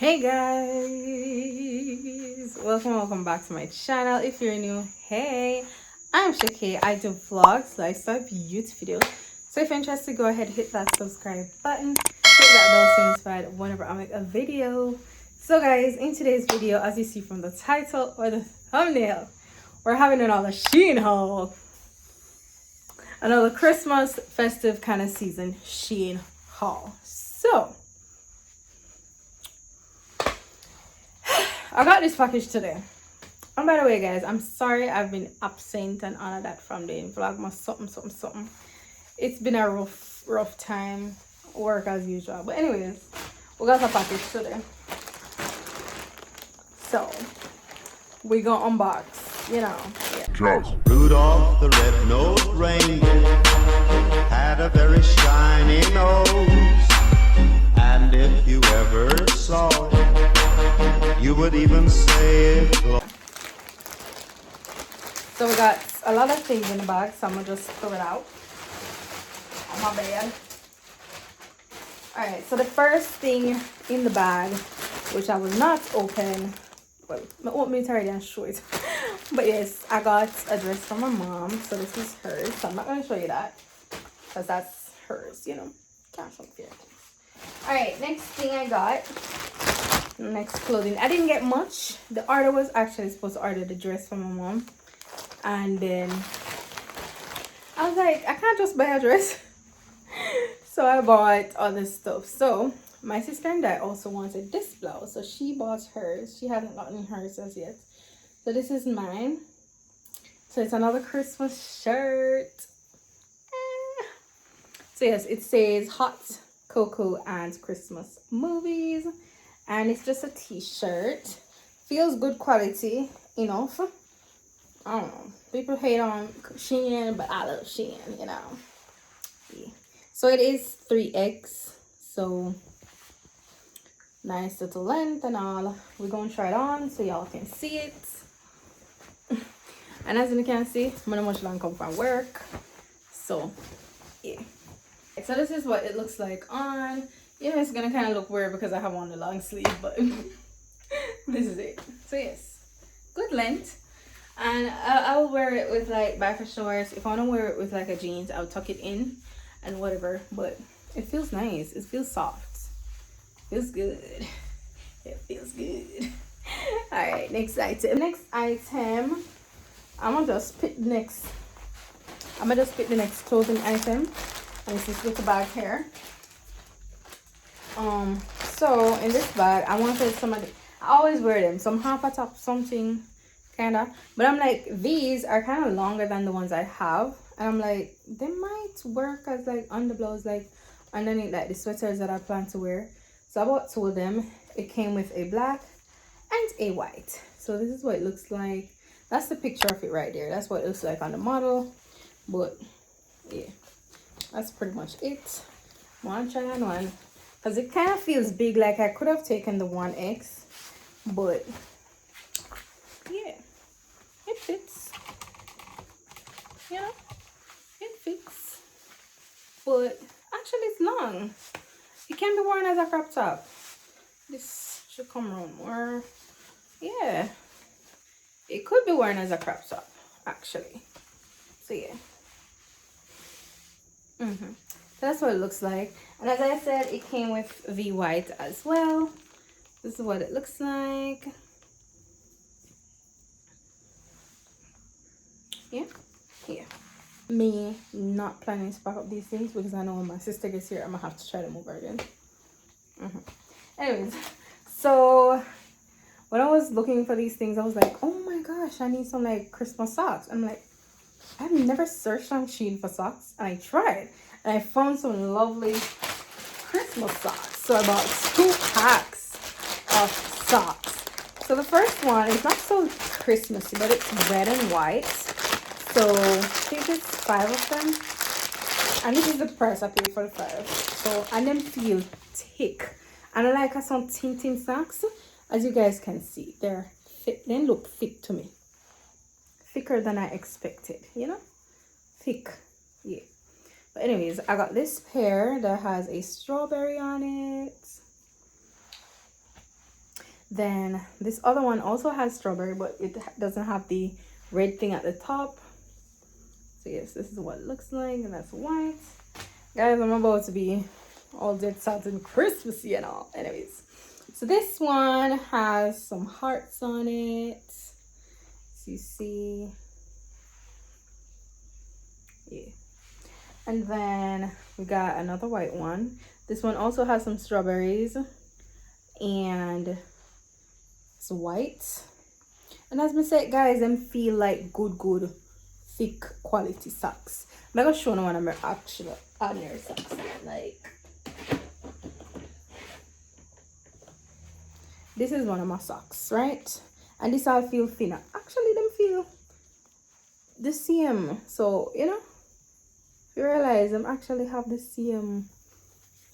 Hey guys, welcome back to my channel. If you're new, hey, I'm Shake. I do vlogs, lifestyle, beauty videos. So if you're interested, go ahead, hit that subscribe button, hit that bell so you're notified whenever I make a video. So guys, in today's video, as you see from the title or the thumbnail, we're having another Shein haul, another Christmas festive kind of season Shein haul. So I got this package today. And by the way, guys, I'm sorry I've been absent and all of that from the Vlogmas something. It's been a rough time, work as usual. But anyways, we got a package today. So, we gonna unbox, Yeah. Rudolph the red-nosed reindeer had a very shiny nose, and if you ever saw it, you would even say it. So we got a lot of things in the bag, so I'm gonna just throw it out on my bed. Alright, so the first thing in the bag, which I will not open, well, I open it already and show it. But yes, I got a dress from my mom, so this is hers. So I'm not gonna show you that, because that's hers, Can't show it. Alright, next thing I got, next clothing. I didn't get much. The order was actually supposed to order the dress from my mom, and then I was like, I can't just buy a dress. So I bought other stuff. So my sister and I also wanted this blouse, so she bought hers. She hasn't gotten hers as yet, so this is mine. So it's another Christmas shirt. So yes, it says Hot Cocoa and Christmas Movies, and it's just a t-shirt. Feels good quality enough. I don't know, people hate on Shein, but I love Shein, Yeah. So it is 3X, so nice little length and all. We're gonna try it on so y'all can see it. And as you can see, I'm not much long come from work, so yeah. So this is what it looks like on. It's gonna kind of look weird because I have on the long sleeve, but this is it. So yes, good length. And I'll wear it with like biker shorts. If I want to wear it with like a jeans, I'll tuck it in and whatever. But it feels nice. It feels soft. Feels good. It feels good. All right, next item. I'm gonna just pick the next clothing item. And this is with the bag here. So in this bag, I wanted I always wear them. Some half a top something. Kinda, but I'm like, these are kind of longer than the ones I have, and I'm like, they might work as like underblouse, like underneath like the sweaters that I plan to wear. So I bought two of them. It came with a black and a white, so this is what it looks like. That's the picture of it right there. That's what it looks like on the model. But yeah, that's pretty much it. One try on one, because it kind of feels big. Like I could have taken the 1X, but yeah, it fits, it fits. But actually it's long. It can be worn as a crop top. This should come around more. Yeah, it could be worn as a crop top actually. So yeah. So that's what it looks like. And as I said, it came with the white as well. This is what it looks like. Yeah. Me not planning to pack up these things because I know when my sister gets here, I'm gonna have to try them over again. Anyways, so when I was looking for these things, I was like, oh my gosh, I need some like Christmas socks. I'm like, I've never searched on Shein for socks, and I tried, and I found some lovely Christmas socks. So I bought 2 packs of socks. So the first one is not so Christmassy, but it's red and white. So I think it's 5 of them, and this is the price I paid for the 5. So, and them feel thick, and I like some thin socks. As you guys can see, they're thick. They look thick to me, thicker than I expected. Thick. Yeah. But anyways, I got this pair that has a strawberry on it. Then this other one also has strawberry, but it doesn't have the red thing at the top. So yes, this is what it looks like, and that's white. Guys, I'm about to be all dead sad and Christmassy and all. Anyways, so this one has some hearts on it. So you see, yeah. And then we got another white one. This one also has some strawberries, and it's white. And as I said, guys, them feel like good thick quality socks. I'm gonna show you one of my actual ordinary socks. Like, this is one of my socks, right? And this all feel thinner. Actually, them feel the same. So, you know, you realize them actually have the same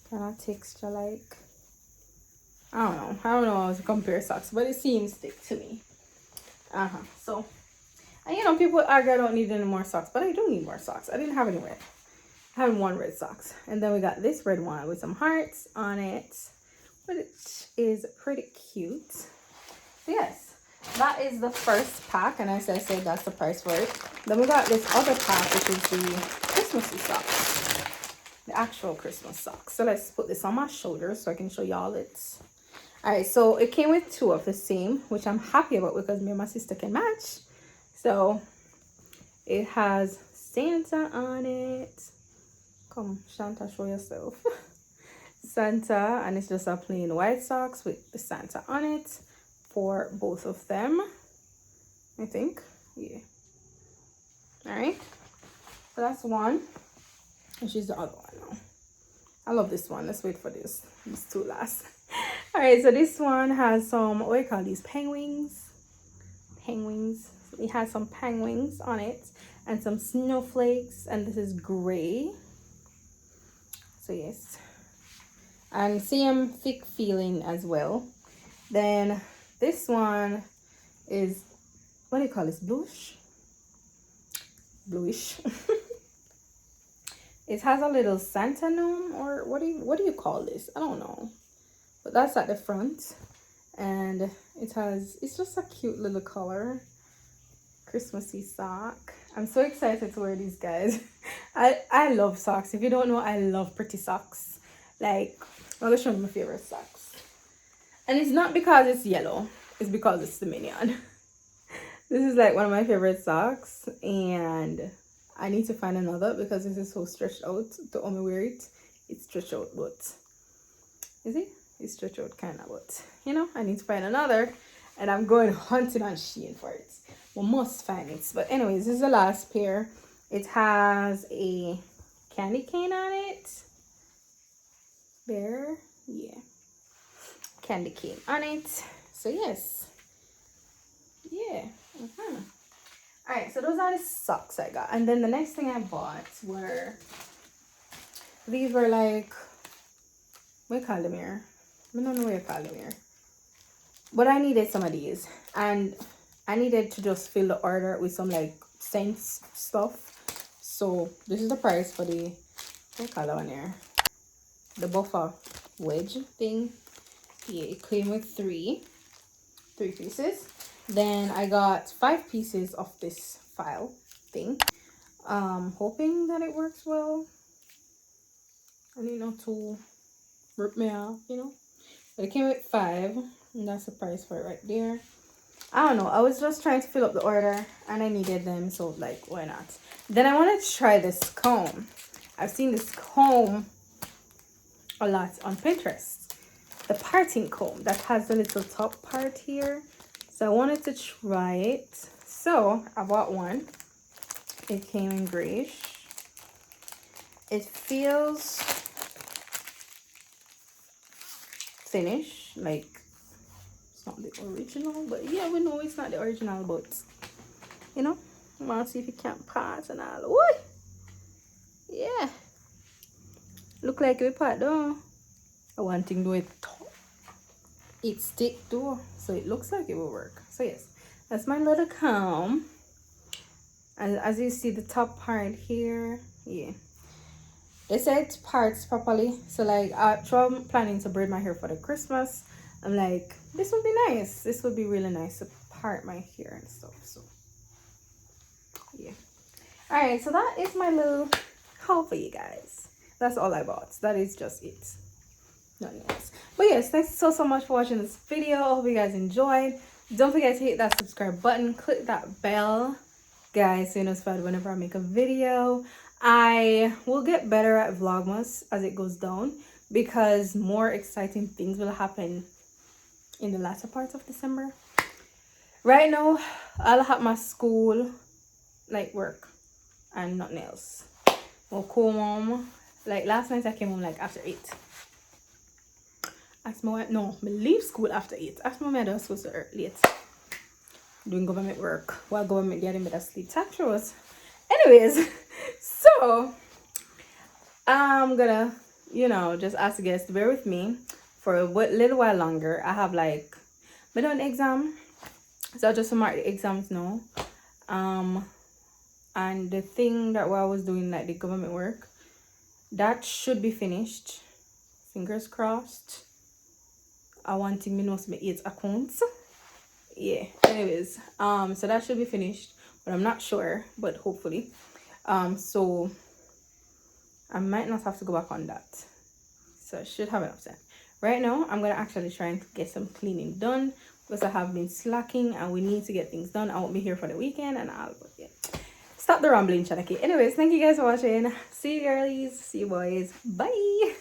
kind of texture. Like, I don't know how to compare socks, but it seems thick to me. So, and you know, people argue I don't need any more socks, but I do need more socks. I didn't have any red. I had one red socks. And then we got this red one with some hearts on it, which is pretty cute. So yes, that is the first pack, and as I said, that's the price for it. Then we got this other pack, which is the Christmassy socks, the actual Christmas socks. So let's put this on my shoulders so I can show y'all it. All right, so it came with two of the same, which I'm happy about because me and my sister can match. So it has Santa on it. Come, Shanta, show yourself. Santa, and it's just a plain white socks with the Santa on it for both of them, I think. Yeah. All right, so that's one, and she's the other one now. I love this one. Let's wait for these two last. All right, so this one has some, what do you call these, penguins. So it has some penguins on it and some snowflakes, and this is gray. So yes, and same thick feeling as well. Then this one is, what do you call this, bluish. It has a little Santa gnome, or what do you call this? I don't know, but that's at the front, and it's just a cute little color, Christmassy sock. I'm so excited to wear these, guys. I love socks. If you don't know, I love pretty socks. Like, I'm gonna show you my favorite socks, and it's not because it's yellow, it's because it's the Minion. This is like one of my favorite socks, and I need to find another because this is so stretched out to only wear it. It's stretched out, but is it? It's stretched out kind of, but you know, I need to find another, and I'm going hunting on Shein for it. We must find it. But anyways, this is the last pair. It has a candy cane on it. There, yeah, candy cane on it. So yes, yeah. All right, so those are the socks I got. And then the next thing I bought were, these were like, what do you call them here? I don't know what you call them here, but I needed some of these, and I needed to just fill the order with some like scents stuff. So this is the price for the, what do you call that one here, the buffer wedge thing. Yeah, it came with three pieces. Then I got 5 pieces of this file thing, hoping that it works well. I need not to rip me off, you know. But it came with 5, and that's the price for it right there. I don't know, I was just trying to fill up the order, and I needed them, so like, why not? Then I wanted to try this comb. I've seen this comb a lot on Pinterest, the parting comb that has the little top part here. So I wanted to try it. So I bought one. It came in grayish. It feels thinnish, like it's not the original, but yeah, we know it's not the original, but you know, I want to see if it can't part and all. Ooh! Yeah, look like we part though. I want to do it. It's stick too, so it looks like it will work. So yes, that's my little comb, and as you see the top part here, yeah, They say it parts properly. So like I'm planning to braid my hair for the Christmas. I'm like, this would be nice. This would be really nice to part my hair and stuff. So yeah. Alright, so that is my little haul for you guys. That's all I bought. That is just it. Nothing else. But yes, thanks so much for watching this video. I hope you guys enjoyed. Don't forget to hit that subscribe button. Click that bell, guys, so you're notified whenever I make a video. I will get better at Vlogmas as it goes down, because more exciting things will happen in the latter part of December. Right now, I'll have my school, like work, and nothing else. I'll come home. Like last night I came home like after 8. Ask me no, I leave school after 8. Ask me why I was supposed to late. Doing government work while government getting me to sleep. Talk shows. Anyways, so I'm gonna, just ask you guys to bear with me for a little while longer. I have like I done exam, so I just mark the exams now. And the thing that I was doing, like the government work, that should be finished. Fingers crossed. I want to know my 8 accounts. Yeah. Anyways, so that should be finished, but I'm not sure, but hopefully. So I might not have to go back on that. So I should have enough time. Right now, I'm gonna actually try and get some cleaning done, because I have been slacking and we need to get things done. I won't be here for the weekend and but yeah. Stop the rambling, Chanaki. Anyways, thank you guys for watching. See you girlies. See you boys. Bye.